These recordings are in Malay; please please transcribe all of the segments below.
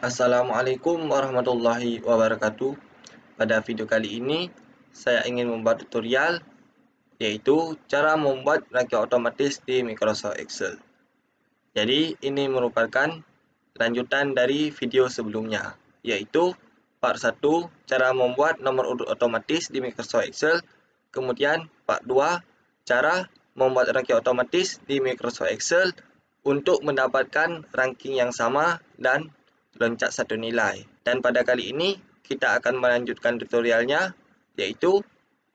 Assalamualaikum warahmatullahi wabarakatuh. Pada video kali ini, saya ingin membuat tutorial yaitu cara membuat rangkaian otomatis di Microsoft Excel. Jadi, ini merupakan lanjutan dari video sebelumnya, yaitu part 1, cara membuat nomor urut otomatis di Microsoft Excel. Kemudian part 2, cara membuat rangkaian otomatis di Microsoft Excel untuk mendapatkan ranking yang sama dan loncat satu nilai. Dan pada kali ini kita akan melanjutkan tutorialnya, yaitu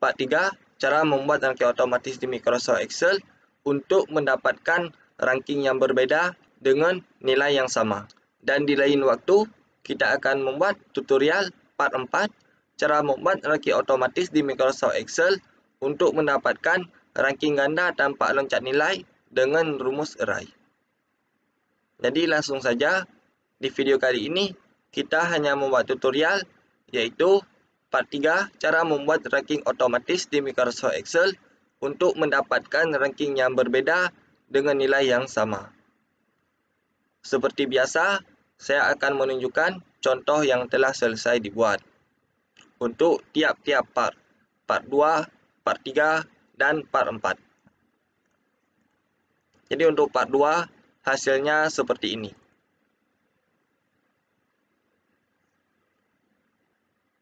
part 3, cara membuat rangkaian otomatis di Microsoft Excel untuk mendapatkan ranking yang berbeda dengan nilai yang sama. Dan di lain waktu kita akan membuat tutorial part 4, cara membuat rangkaian otomatis di Microsoft Excel untuk mendapatkan ranking ganda tanpa loncat nilai dengan rumus array. Jadi langsung saja. Di video kali ini, kita hanya membuat tutorial, yaitu part 3, cara membuat ranking otomatis di Microsoft Excel untuk mendapatkan ranking yang berbeda dengan nilai yang sama. Seperti biasa, saya akan menunjukkan contoh yang telah selesai dibuat untuk tiap-tiap part 2, part 3, dan part 4. Jadi untuk part 2, hasilnya seperti ini.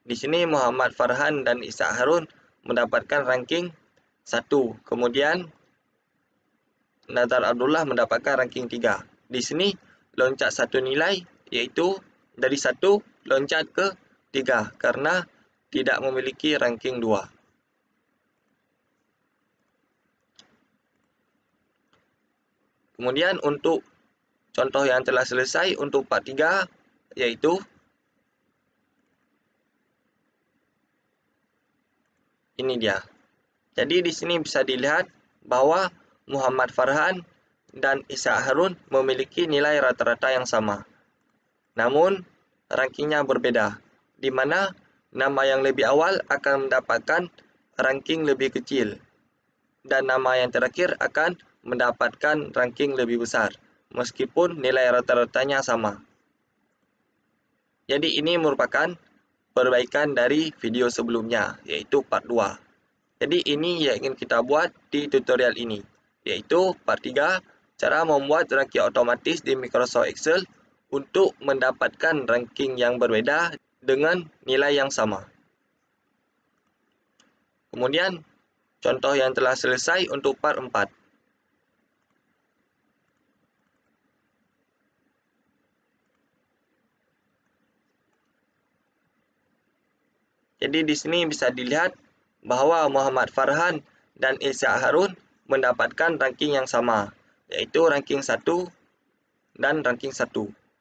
Di sini Muhammad Farhan dan Ishak Harun mendapatkan ranking 1. Kemudian Nazar Abdullah mendapatkan ranking 3. Di sini loncat satu nilai, yaitu dari 1 loncat ke 3 karena tidak memiliki ranking 2. Kemudian untuk contoh yang telah selesai untuk part 3, yaitu ini dia. Jadi di sini bisa dilihat bahwa Muhammad Farhan dan Ishak Harun memiliki nilai rata-rata yang sama. Namun, rankingnya berbeda, di mana nama yang lebih awal akan mendapatkan ranking lebih kecil, dan nama yang terakhir akan mendapatkan ranking lebih besar, meskipun nilai rata-ratanya sama. Jadi ini merupakan perbaikan dari video sebelumnya, yaitu part 2. Jadi ini yang ingin kita buat di tutorial ini, yaitu part 3, cara membuat ranking otomatis di Microsoft Excel untuk mendapatkan ranking yang berbeda dengan nilai yang sama. Kemudian, contoh yang telah selesai untuk part 4. Jadi di sini bisa dilihat bahwa Muhammad Farhan dan Ishak Harun mendapatkan ranking yang sama, yaitu ranking 1 dan ranking 1.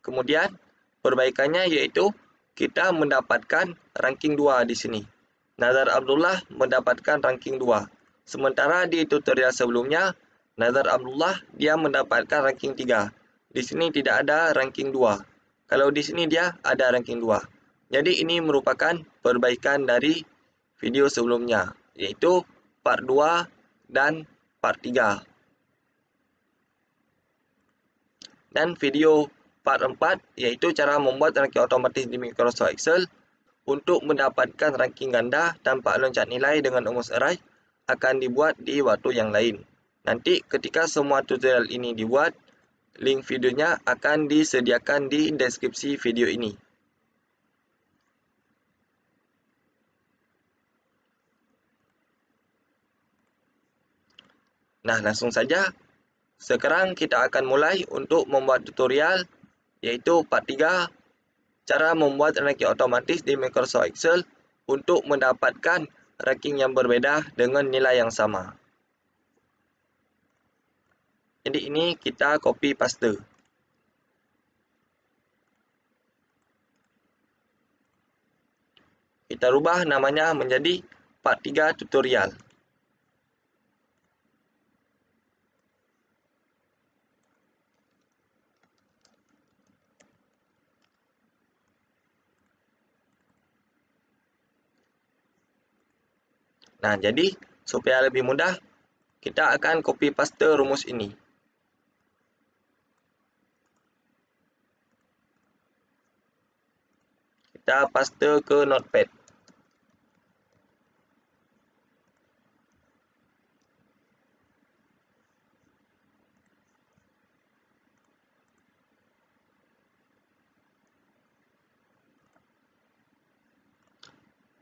Kemudian perbaikannya yaitu kita mendapatkan ranking 2 di sini. Nazar Abdullah mendapatkan ranking 2. Sementara di tutorial sebelumnya, Nazar Abdullah dia mendapatkan ranking 3. Di sini tidak ada ranking 2. Kalau di sini dia ada ranking 2. Jadi ini merupakan perbaikan dari video sebelumnya, yaitu part 2 dan part 3. Dan video part 4, yaitu cara membuat ranking otomatis di Microsoft Excel untuk mendapatkan ranking ganda tanpa loncat nilai dengan rumus array, akan dibuat di waktu yang lain. Nanti ketika semua tutorial ini dibuat, link videonya akan disediakan di deskripsi video ini. Nah, langsung saja. Sekarang kita akan mulai untuk membuat tutorial, yaitu part 3, cara membuat ranking otomatis di Microsoft Excel untuk mendapatkan ranking yang berbeda dengan nilai yang sama. Jadi ini kita copy paste. Kita rubah namanya menjadi part 3 tutorial. Nah, jadi supaya lebih mudah, kita akan copy paste rumus ini. kita paste ke notepad.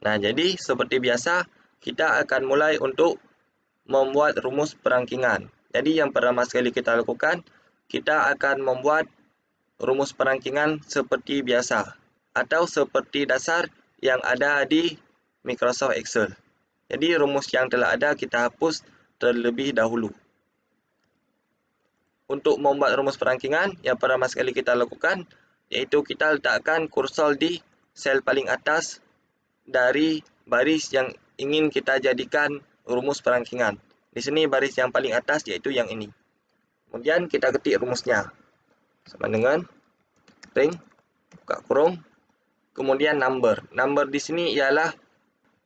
Nah, jadi seperti biasa, kita akan mulai untuk membuat rumus perangkingan. Jadi yang pertama sekali kita lakukan, kita akan membuat rumus perangkingan seperti biasa atau seperti dasar yang ada di Microsoft Excel. Jadi rumus yang telah ada kita hapus terlebih dahulu. Untuk membuat rumus perangkingan, yang pertama sekali kita lakukan, yaitu kita letakkan kursor di sel paling atas dari baris yang ingin kita jadikan rumus perangkingan. Di sini baris yang paling atas yaitu yang ini. Kemudian kita ketik rumusnya. Sama dengan ring, buka kurung, kemudian number. Number di sini ialah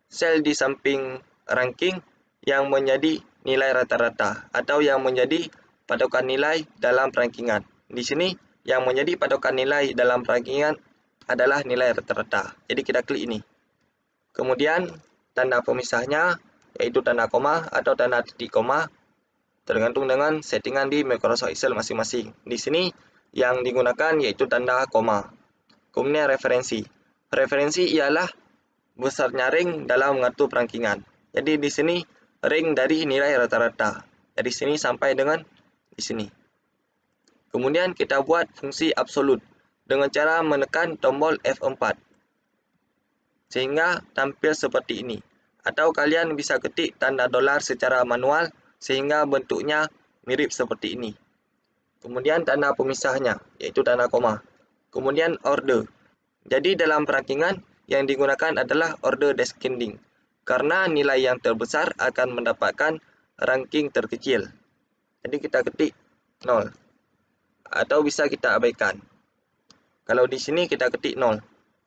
sel di samping ranking yang menjadi nilai rata-rata atau yang menjadi patokan nilai dalam perangkingan. Di sini yang menjadi patokan nilai dalam perangkingan adalah nilai rata-rata. Jadi kita klik ini. Kemudian tanda pemisahnya yaitu tanda koma atau tanda titik koma tergantung dengan settingan di Microsoft Excel masing-masing. Di sini yang digunakan yaitu tanda koma. Kemudian referensi. Referensi ialah besarnya ring dalam mengatur perangkingan. Jadi di sini ring dari nilai rata-rata. Dari sini sampai dengan di sini. Kemudian kita buat fungsi absolut dengan cara menekan tombol F4. Sehingga tampil seperti ini. Atau kalian bisa ketik tanda dolar secara manual sehingga bentuknya mirip seperti ini. Kemudian tanda pemisahnya yaitu tanda koma. Kemudian order. Jadi dalam perangkingan yang digunakan adalah order descending karena nilai yang terbesar akan mendapatkan ranking terkecil. Jadi kita ketik 0 atau bisa kita abaikan. Kalau di sini kita ketik 0.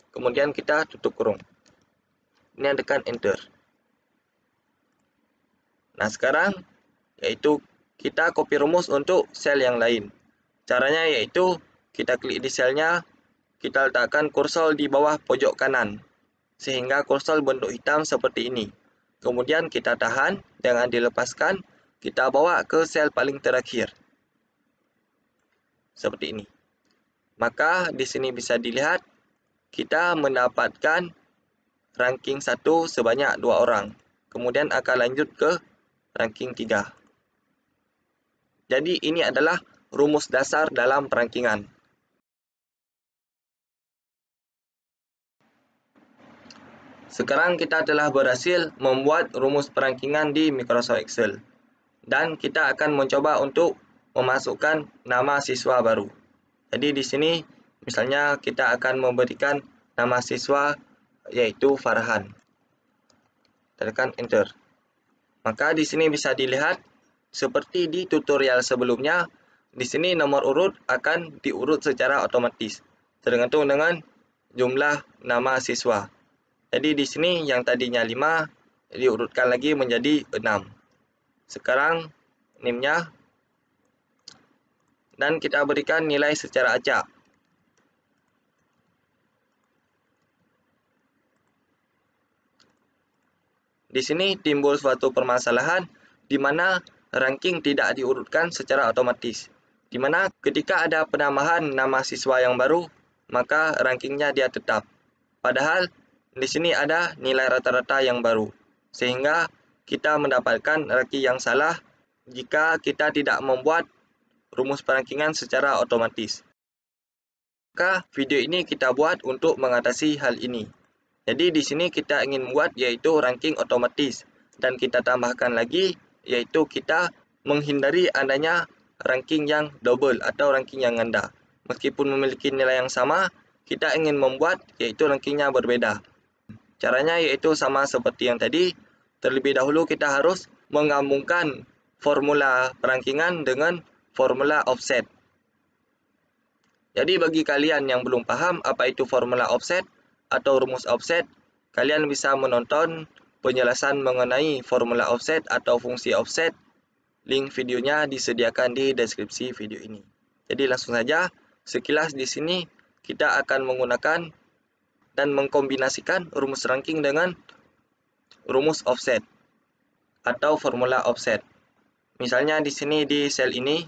Kemudian kita tutup kurung. Ini tekan enter. Nah, sekarang yaitu kita copy rumus untuk sel yang lain. Caranya yaitu kita klik di selnya, kita letakkan kursor di bawah pojok kanan sehingga kursor bentuk hitam seperti ini. Kemudian kita tahan, jangan dilepaskan, kita bawa ke sel paling terakhir. Seperti ini. Maka di sini bisa dilihat kita mendapatkan ranking 1 sebanyak 2 orang. Kemudian akan lanjut ke ranking 3. Jadi ini adalah rumus dasar dalam perangkingan. Sekarang kita telah berhasil membuat rumus perangkingan di Microsoft Excel. Dan kita akan mencoba untuk memasukkan nama siswa baru. Jadi di sini misalnya kita akan memberikan nama siswa yaitu Farhan. Tekan enter. Maka di sini bisa dilihat seperti di tutorial sebelumnya, di sini nomor urut akan diurut secara otomatis tergantung dengan jumlah nama siswa. Jadi di sini yang tadinya 5 diurutkan lagi menjadi 6. Sekarang NIM-nya dan kita berikan nilai secara acak. Di sini timbul suatu permasalahan di mana ranking tidak diurutkan secara otomatis. Di mana ketika ada penambahan nama siswa yang baru, maka rankingnya dia tetap. Padahal di sini ada nilai rata-rata yang baru. Sehingga kita mendapatkan ranking yang salah jika kita tidak membuat rumus perangkingan secara otomatis. Maka video ini kita buat untuk mengatasi hal ini. Jadi di sini kita ingin membuat yaitu ranking otomatis dan kita tambahkan lagi yaitu kita menghindari adanya ranking yang double atau ranking yang ganda. Meskipun memiliki nilai yang sama, kita ingin membuat yaitu rankingnya berbeda. Caranya yaitu sama seperti yang tadi. Terlebih dahulu kita harus menggabungkan formula perangkingan dengan formula offset. Jadi bagi kalian yang belum paham apa itu formula offset atau rumus offset, kalian bisa menonton penjelasan mengenai formula offset atau fungsi offset. Link videonya disediakan di deskripsi video ini. Jadi langsung saja, sekilas di sini kita akan menggunakan dan mengkombinasikan rumus ranking dengan rumus offset atau formula offset. Misalnya di sini di sel ini,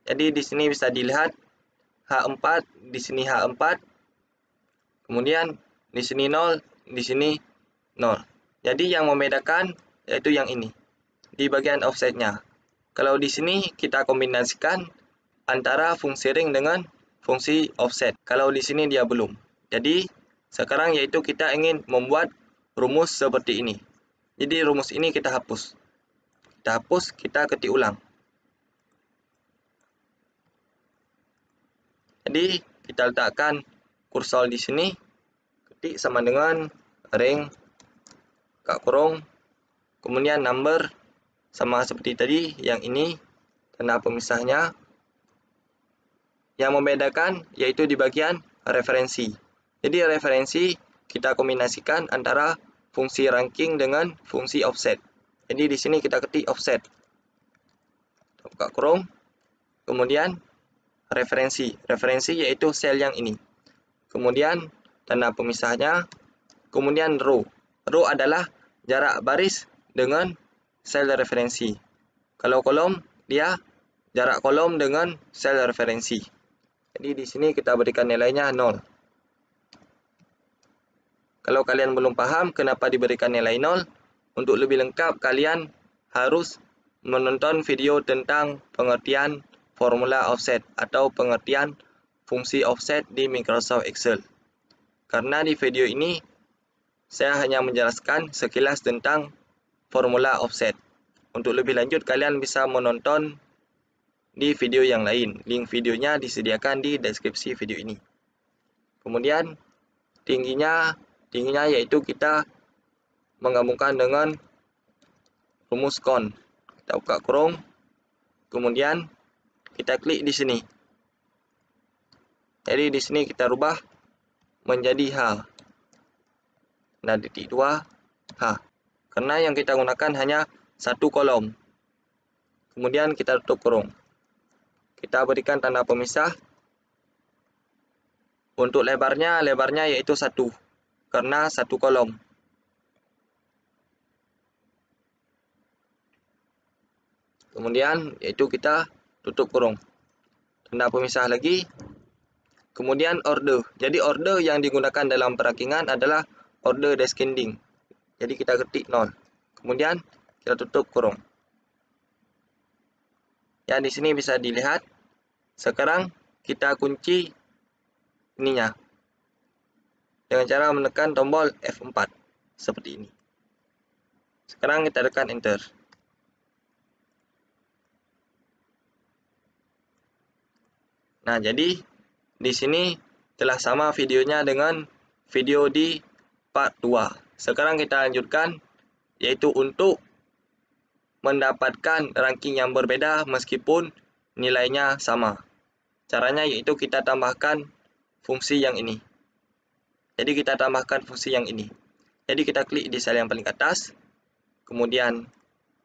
jadi di sini bisa dilihat H4, di sini H4, kemudian di sini 0, di sini 0. Jadi yang membedakan yaitu yang ini, di bagian offsetnya. Kalau di sini kita kombinasikan antara fungsi ring dengan fungsi offset. Kalau di sini dia belum. Jadi sekarang yaitu kita ingin membuat rumus seperti ini. Jadi rumus ini kita hapus. Kita hapus, kita ketik ulang. Jadi kita letakkan kursor di sini, ketik sama dengan ring buka kurung, kemudian number sama seperti tadi, yang ini tanda pemisahnya. Yang membedakan yaitu di bagian referensi. Jadi referensi kita kombinasikan antara fungsi ranking dengan fungsi offset. Jadi di sini kita ketik offset. Buka kurung, kemudian referensi. Referensi yaitu sel yang ini. Kemudian tanda pemisahnya, kemudian row. Row adalah jarak baris dengan sel referensi. Kalau kolom, dia jarak kolom dengan sel referensi. Jadi di sini kita berikan nilainya 0. Kalau kalian belum paham kenapa diberikan nilai 0, untuk lebih lengkap kalian harus menonton video tentang pengertian formula offset atau pengertian fungsi offset di Microsoft Excel. Karena di video ini saya hanya menjelaskan sekilas tentang formula offset. Untuk lebih lanjut kalian bisa menonton di video yang lain. Link videonya disediakan di deskripsi video ini. Kemudian tingginya yaitu kita menggabungkan dengan rumus kon. Kita buka kurung, kemudian kita klik di sini. Jadi di sini kita rubah menjadi H. Nah, titik 2 H. Karena yang kita gunakan hanya satu kolom. Kemudian kita tutup kurung. Kita berikan tanda pemisah. Untuk lebarnya yaitu 1. Karena satu kolom. Kemudian yaitu kita tutup kurung. Tanda pemisah lagi. Kemudian order. Jadi order yang digunakan dalam perankingan adalah order descending. Jadi kita ketik 0. Kemudian kita tutup kurung. Ya, di sini bisa dilihat. Sekarang kita kunci ininya dengan cara menekan tombol F4 seperti ini. Sekarang kita tekan enter. Nah, jadi di sini telah sama videonya dengan video di part 2. Sekarang kita lanjutkan, yaitu untuk mendapatkan ranking yang berbeda meskipun nilainya sama. Caranya yaitu kita tambahkan fungsi yang ini. Jadi kita tambahkan fungsi yang ini. Jadi kita klik di sel yang paling atas, kemudian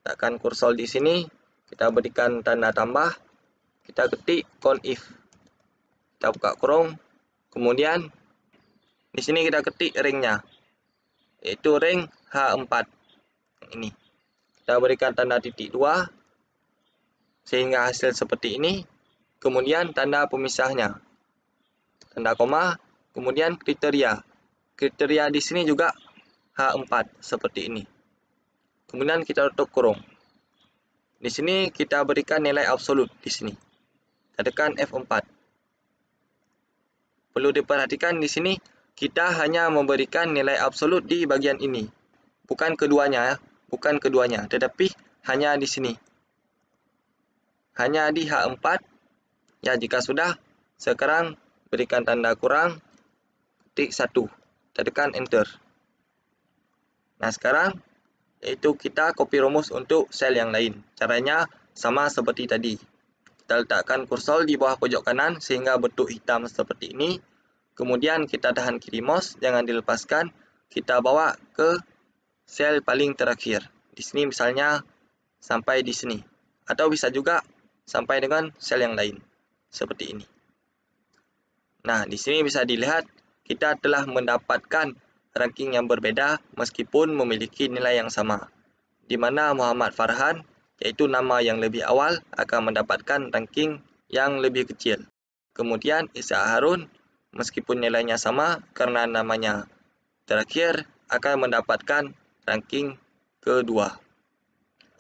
tekan kursor di sini, kita berikan tanda tambah, kita ketik conif. Kita buka kurung, kemudian di sini kita ketik ringnya, yaitu ring H4. Ini. Kita berikan tanda titik 2, sehingga hasil seperti ini. Kemudian tanda pemisahnya, tanda koma, kemudian kriteria. Kriteria di sini juga H4 seperti ini. Kemudian kita tutup kurung. Di sini kita berikan nilai absolut di sini. Kita tekan F4. Perlu diperhatikan di sini kita hanya memberikan nilai absolut di bagian ini. Bukan keduanya, tetapi hanya di sini. Hanya di H4. Ya, jika sudah, sekarang berikan tanda kurang, ketik 1. Kita tekan enter. Nah, sekarang yaitu kita copy rumus untuk sel yang lain. Caranya sama seperti tadi. Kita letakkan kursor di bawah pojok kanan sehingga bentuk hitam seperti ini. Kemudian kita tahan kiri mouse, jangan dilepaskan. Kita bawa ke sel paling terakhir. Di sini misalnya sampai di sini. Atau bisa juga sampai dengan sel yang lain. Seperti ini. Nah, di sini bisa dilihat kita telah mendapatkan ranking yang berbeda meskipun memiliki nilai yang sama, di mana Muhammad Farhan, yaitu nama yang lebih awal, akan mendapatkan ranking yang lebih kecil. Kemudian Ishak Harun, meskipun nilainya sama karena namanya terakhir, akan mendapatkan ranking kedua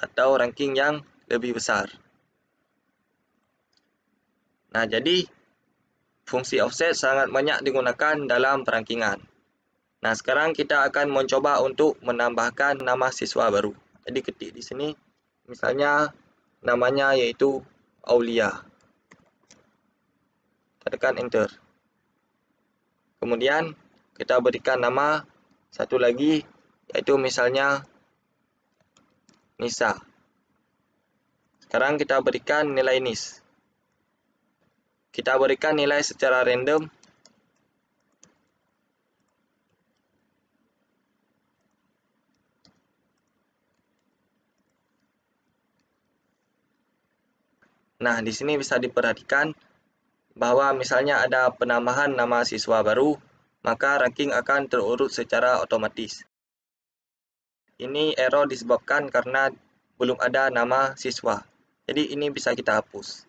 atau ranking yang lebih besar. Nah, jadi fungsi offset sangat banyak digunakan dalam perankingan. Nah, sekarang kita akan mencoba untuk menambahkan nama siswa baru. Jadi ketik di sini, misalnya namanya yaitu Aulia. Tekan enter. Kemudian kita berikan nama satu lagi, yaitu misalnya Nisa. Sekarang kita berikan nilai NIS. Kita berikan nilai secara random. Nah, di sini bisa diperhatikan bahwa misalnya ada penambahan nama siswa baru, maka ranking akan terurut secara otomatis. Ini error disebabkan karena belum ada nama siswa. Jadi ini bisa kita hapus.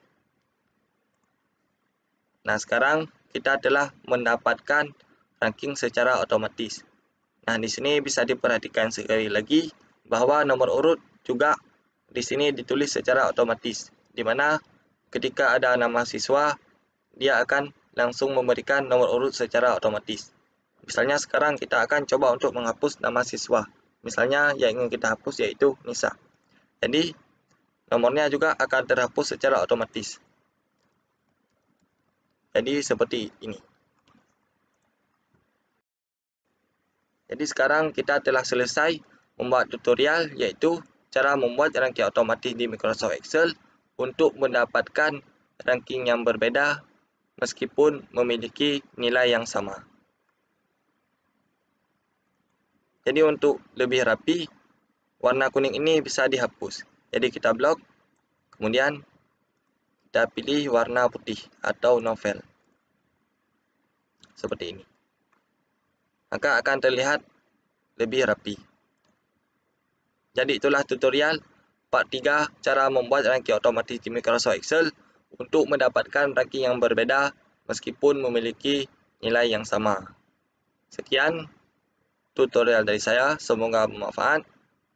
Nah, sekarang kita telah mendapatkan ranking secara otomatis. Nah, di sini bisa diperhatikan sekali lagi bahwa nomor urut juga di sini ditulis secara otomatis, di mana ketika ada nama siswa, dia akan langsung memberikan nomor urut secara otomatis. Misalnya sekarang kita akan coba untuk menghapus nama siswa. Misalnya yang ingin kita hapus yaitu Nisa. Jadi nomornya juga akan terhapus secara otomatis. Jadi seperti ini. Jadi sekarang kita telah selesai membuat tutorial, yaitu cara membuat ranking otomatis di Microsoft Excel untuk mendapatkan ranking yang berbeda meskipun memiliki nilai yang sama. Jadi untuk lebih rapi, warna kuning ini bisa dihapus. Jadi kita blok, kemudian kita pilih warna putih atau novel. Seperti ini. Maka akan terlihat lebih rapi. Jadi itulah tutorial part 3 cara membuat ranking otomatis di Microsoft Excel untuk mendapatkan ranking yang berbeda meskipun memiliki nilai yang sama. Sekian tutorial dari saya, semoga bermanfaat.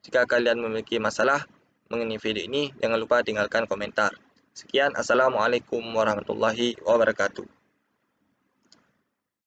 Jika kalian memiliki masalah mengenai video ini, jangan lupa tinggalkan komentar. Sekian, Assalamualaikum warahmatullahi wabarakatuh.